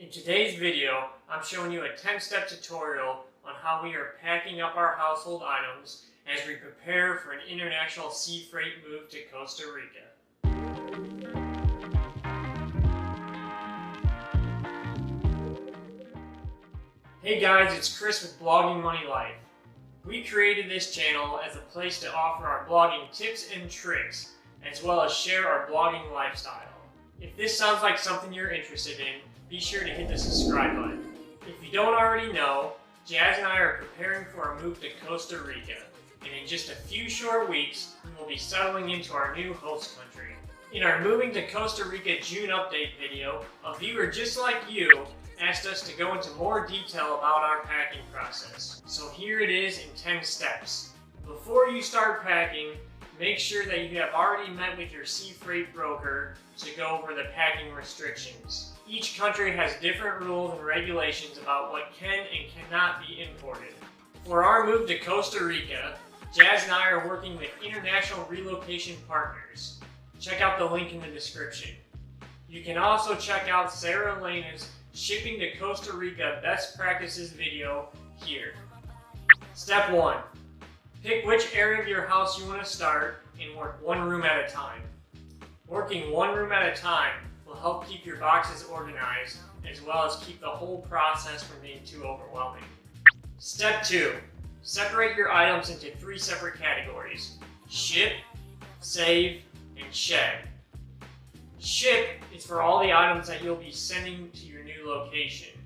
In today's video, I'm showing you a 10-step tutorial on how we are packing up our household items as we prepare for an international sea freight move to Costa Rica. Hey guys, it's Chris with Blogging Money Life. We created this channel as a place to offer our blogging tips and tricks, as well as share our blogging lifestyle. If this sounds like something you're interested in, be sure to hit the subscribe button. If you don't already know, Jazz and I are preparing for our move to Costa Rica, and in just a few short weeks, we will be settling into our new host country. In our Moving to Costa Rica June update video, a viewer just like you asked us to go into more detail about our packing process. So here it is in 10 steps. Before you start packing, make sure that you have already met with your sea freight broker to go over the packing restrictions. Each country has different rules and regulations about what can and cannot be imported. For our move to Costa Rica, Jazz and I are working with international relocation partners. Check out the link in the description. You can also check out Sarah Elena's Shipping to Costa Rica Best Practices video here. Step 1. Pick which area of your house you want to start and work one room at a time. Working one room at a time will help keep your boxes organized, as well as keep the whole process from being too overwhelming. Step 2. Separate your items into 3 separate categories: ship, save, and shed. Ship is for all the items that you'll be sending to your new location.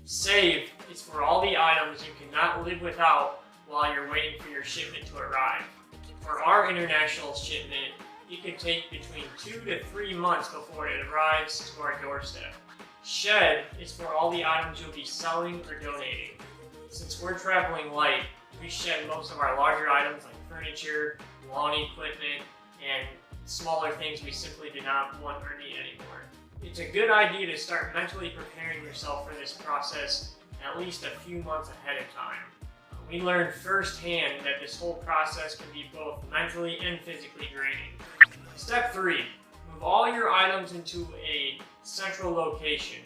Save is for all the items you cannot live without while you're waiting for your shipment to arrive. For our international shipment, it could take between 2 to 3 months before it arrives to our doorstep. Shed is for all the items you'll be selling or donating. Since we're traveling light, we shed most of our larger items like furniture, lawn equipment, and smaller things we simply do not want or need anymore. It's a good idea to start mentally preparing yourself for this process at least a few months ahead of time. We learned firsthand that this whole process can be both mentally and physically draining. Step 3. Move all your items into a central location.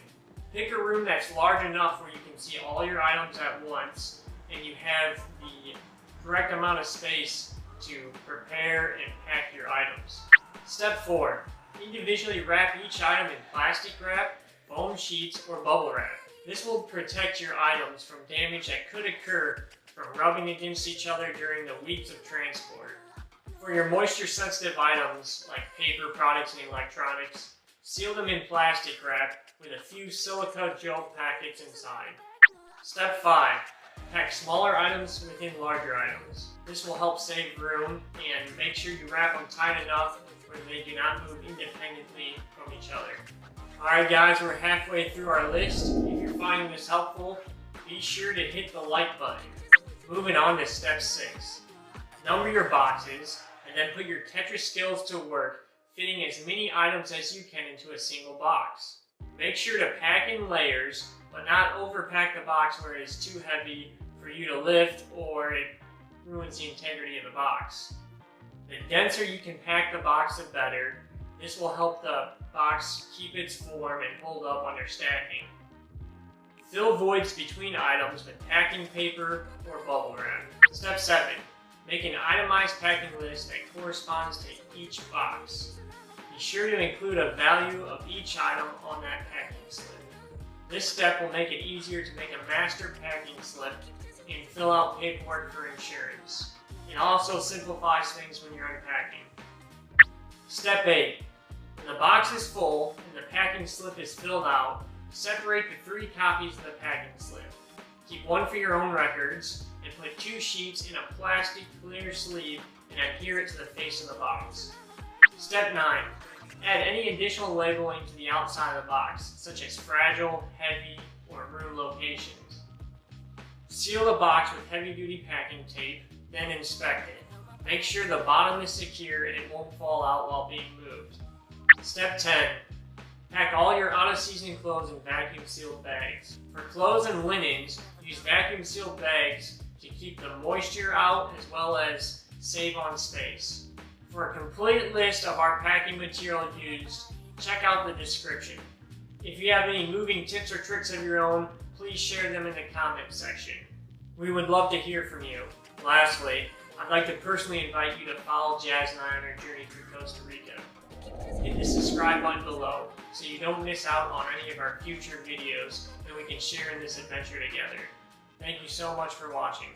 Pick a room that's large enough where you can see all your items at once and you have the correct amount of space to prepare and pack your items. Step 4. Individually wrap each item in plastic wrap, foam sheets, or bubble wrap. This will protect your items from damage that could occur from rubbing against each other during the weeks of transport. For your moisture-sensitive items, like paper products and electronics, seal them in plastic wrap with a few silica gel packets inside. Step 5. Pack smaller items within larger items. This will help save room and make sure you wrap them tight enough where they do not move independently from each other. Alright guys, we're halfway through our list. If you're finding this helpful, be sure to hit the like button. Moving on to step 6. Number your boxes and then put your Tetris skills to work fitting as many items as you can into a single box. Make sure to pack in layers, but not overpack the box where it is too heavy for you to lift or it ruins the integrity of the box. The denser you can pack the box, the better. This will help the box keep its form and hold up under stacking. Fill voids between items with packing paper or bubble wrap. Step 7. Make an itemized packing list that corresponds to each box. Be sure to include a value of each item on that packing slip. This step will make it easier to make a master packing slip and fill out paperwork for insurance. It also simplifies things when you're unpacking. Step 8. When the box is full and the packing slip is filled out, separate the 3 copies of the packing slip. Keep one for your own records and put 2 sheets in a plastic clear sleeve and adhere it to the face of the box. Step 9. Add any additional labeling to the outside of the box, such as fragile, heavy, or room locations. Seal the box with heavy-duty packing tape, then inspect it. Make sure the bottom is secure and it won't fall out while being moved. Step 10. Pack all your out-of-season clothes in vacuum-sealed bags. For clothes and linens, use vacuum-sealed bags to keep the moisture out as well as save on space. For a complete list of our packing material used, check out the description. If you have any moving tips or tricks of your own, please share them in the comments section. We would love to hear from you. Lastly, I'd like to personally invite you to follow Jazz and I on our journey through Costa Rica. Hit the subscribe button below so you don't miss out on any of our future videos and we can share in this adventure together. Thank you so much for watching.